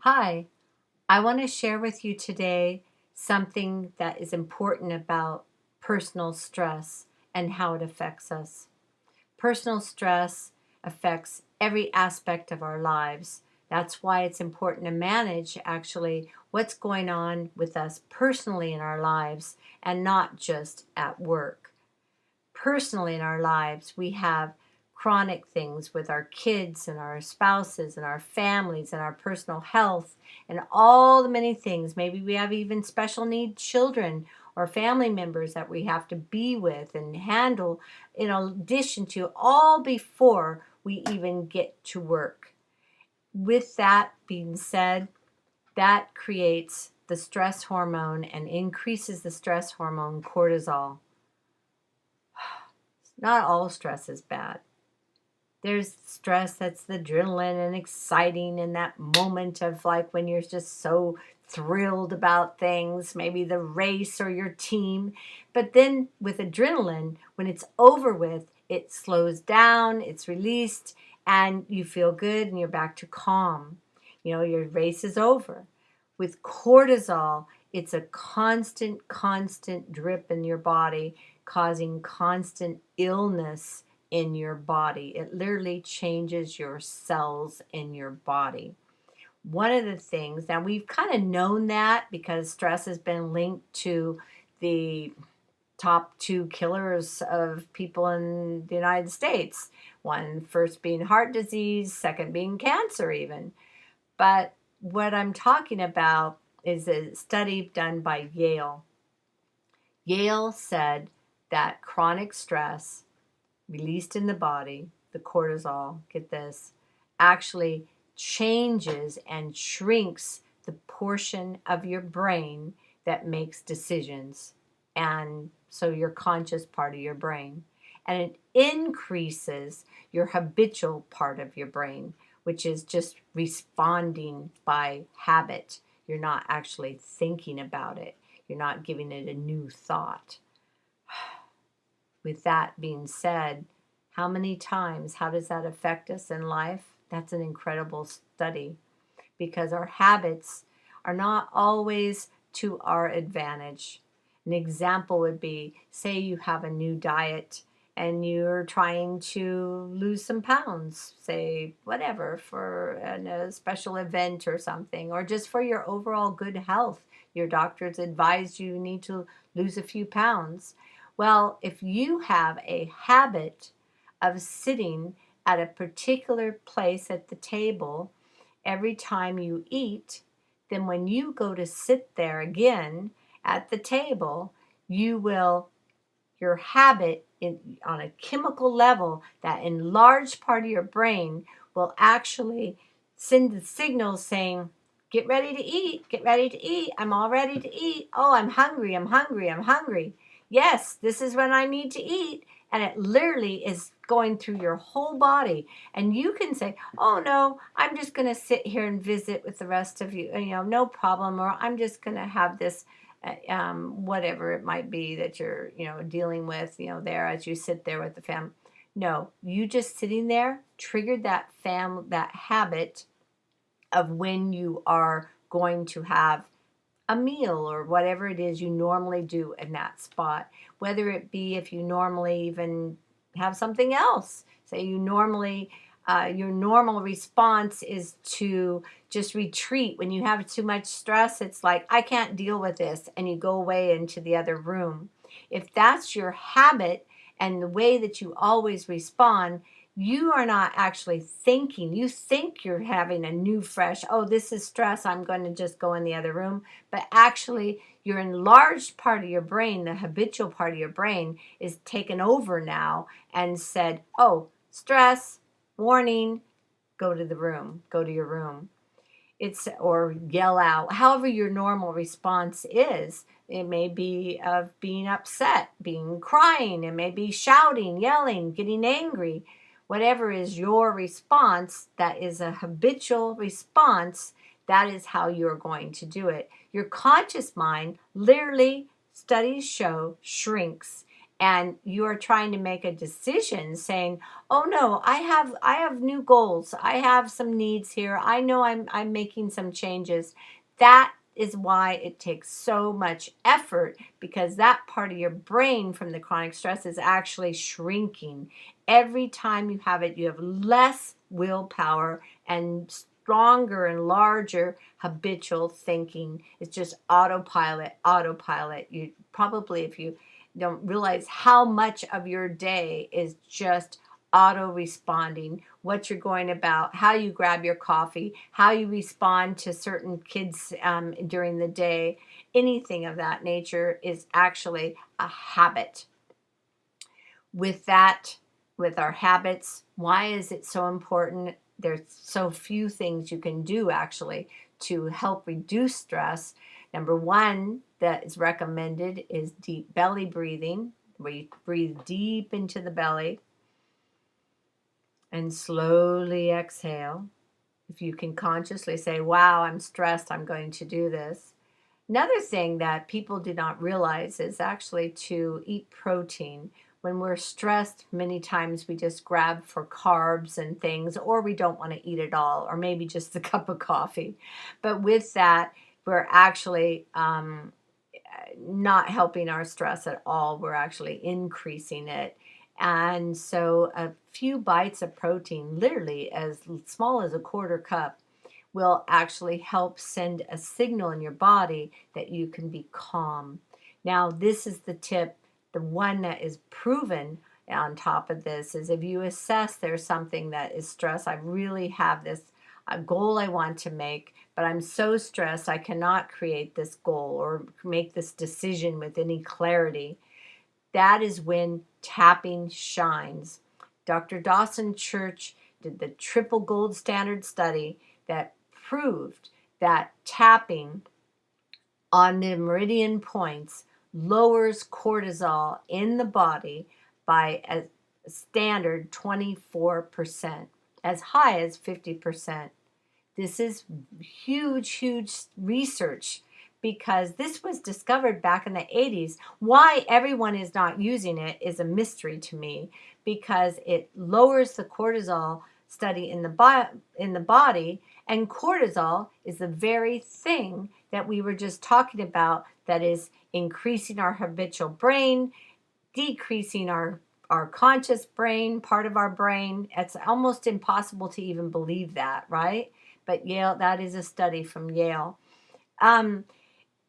Hi, I want to share with you today something that is important about personal stress and how it affects us. Personal stress affects every aspect of our lives. That's why it's important to manage actually what's going on with us personally in our lives and not just at work. Personally in our lives, we have chronic things with our kids and our spouses and our families and our personal health and all the many things. Maybe we have even special need children or family members that we have to be with and handle in addition to all before we even get to work. With that being said, that creates the stress hormone and increases the stress hormone cortisol. Not all stress is bad. There's stress that's the adrenaline and exciting and that moment of like when you're just so thrilled about things, maybe the race or your team. But then with adrenaline, when it's over with, it slows down, it's released, and you feel good and you're back to calm. Your race is over. With cortisol, it's a constant drip in your body, causing constant illness in your body. It literally changes your cells in your body. One of the things, now we've kind of known that because stress has been linked to the top two killers of people in the United States. One first being heart disease, second being cancer, even. But what I'm talking about is a study done by Yale. Yale said that chronic stress released in the body, the cortisol, get this, actually changes and shrinks the portion of your brain that makes decisions. And so your conscious part of your brain. And it increases your habitual part of your brain, which is just responding by habit. You're not actually thinking about it. You're not giving it a new thought. With that being said, how many times, how does that affect us in life? That's an incredible study because our habits are not always to our advantage. An example would be, say you have a new diet and you're trying to lose some pounds, say whatever, for a special event or something, or just for your overall good health. Your doctor's advised you need to lose a few pounds. Well, if you have a habit of sitting at a particular place at the table every time you eat, then when you go to sit there again at the table, you will, your habit on a chemical level, that enlarged part of your brain will actually send the signal saying, get ready to eat, get ready to eat, I'm all ready to eat. Oh, I'm hungry, I'm hungry, I'm hungry. Yes, this is when I need to eat. And it literally is going through your whole body. And you can say, oh no, I'm just going to sit here and visit with the rest of you, no problem. Or I'm just going to have this, whatever it might be that you're, dealing with, there as you sit there with the family. No, you just sitting there triggered that habit of when you are going to have a meal or whatever it is you normally do in that spot. Whether it be if you normally even have something else. Say you normally, your normal response is to just retreat. When you have too much stress, it's like, I can't deal with this. And you go away into the other room. If that's your habit and the way that you always respond, you are not actually thinking. You think you're having a new, fresh, oh, this is stress, I'm going to just go in the other room. But actually, your enlarged part of your brain, the habitual part of your brain, is taken over now and said, oh, stress, warning, go to the room, go to your room. It's, or yell out, however your normal response is. It may be of being upset, being crying, it may be shouting, yelling, getting angry. Whatever is your response, that is a habitual response, that is how you're going to do it. Your conscious mind, literally, studies show, shrinks and you are trying to make a decision saying, oh no, I have new goals, I have some needs here, I know I'm making some changes. That is why it takes so much effort, because that part of your brain from the chronic stress is actually shrinking. Every time you have it, you have less willpower and stronger and larger habitual thinking. It's just autopilot, autopilot. You probably, if you don't realize how much of your day is just auto responding, what you're going about, how you grab your coffee, how you respond to certain kids during the day, anything of that nature is actually a habit. With that, with our habits, why is it so important? There's so few things you can do actually to help reduce stress. Number one that is recommended is deep belly breathing, where you breathe deep into the belly and slowly exhale. If you can consciously say, wow, I'm stressed, I'm going to do this. Another thing that people do not realize is actually to eat protein. When we're stressed, many times we just grab for carbs and things, or we don't want to eat at all, or maybe just a cup of coffee. But with that, we're actually not helping our stress at all. We're actually increasing it. And so a few bites of protein, literally as small as a quarter cup, will actually help send a signal in your body that you can be calm. Now, this is the tip, the one that is proven on top of this is if you assess there's something that is stress, I really have this a goal I want to make, but I'm so stressed I cannot create this goal or make this decision with any clarity. That is when tapping shines. Dr. Dawson Church did the triple gold standard study that proved that tapping on the meridian points lowers cortisol in the body by a standard 24%, as high as 50%. This is huge, huge research because this was discovered back in the 80s. Why everyone is not using it is a mystery to me, because it lowers the cortisol study in the body, and cortisol is the very thing that we were just talking about that is increasing our habitual brain, decreasing our conscious brain, part of our brain. It's almost impossible to even believe that, right? But Yale, that is a study from Yale.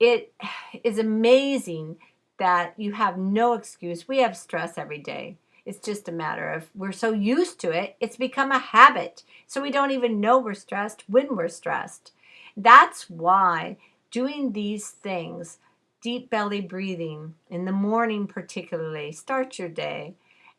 It is amazing that you have no excuse. We have stress every day. It's just a matter of we're so used to it, it's become a habit. So we don't even know we're stressed when we're stressed. That's why doing these things, deep belly breathing in the morning particularly, start your day,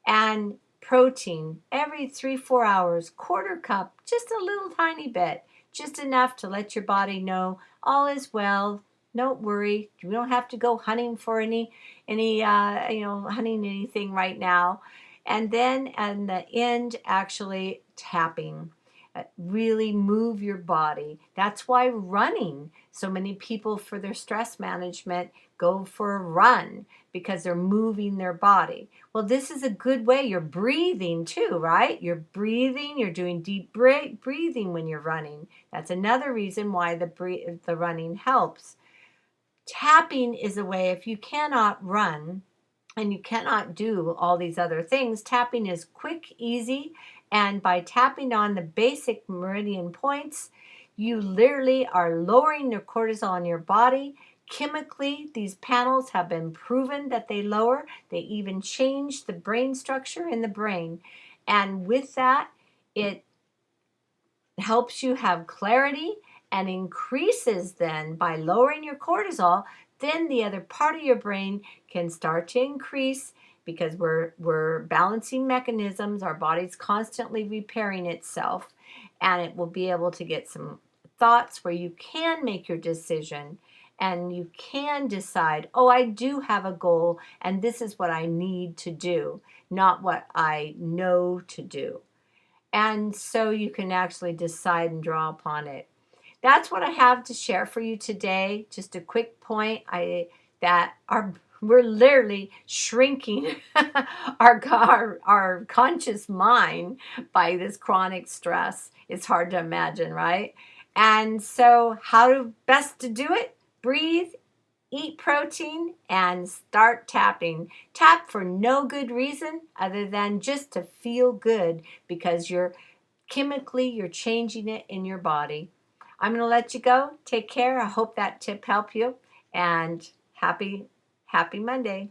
and protein every 3-4 hours, quarter cup, just a little tiny bit, just enough to let your body know all is well. Don't worry. You don't have to go hunting for any hunting anything right now. And then at the end, actually tapping. Really move your body. That's why running. So many people for their stress management go for a run because they're moving their body. Well, this is a good way. You're breathing too, right? You're breathing. You're doing deep breathing when you're running. That's another reason why the running helps. Tapping is a way, if you cannot run and you cannot do all these other things, tapping is quick, easy, and by tapping on the basic meridian points, you literally are lowering the cortisol in your body. Chemically, these panels have been proven that they lower. They even change the brain structure in the brain. And with that, it helps you have clarity and increases then by lowering your cortisol, then the other part of your brain can start to increase because we're balancing mechanisms. Our body's constantly repairing itself, and it will be able to get some thoughts where you can make your decision and you can decide, oh, I do have a goal and this is what I need to do, not what I know to do. And so you can actually decide and draw upon it. That's what I have to share for you today. Just a quick point that our We're literally shrinking our conscious mind by this chronic stress. It's hard to imagine, right? And so best to do it? Breathe, eat protein, and start tapping. Tap for no good reason other than just to feel good, because you're changing it in your body. I'm going to let you go. Take care. I hope that tip helped you, and happy Monday.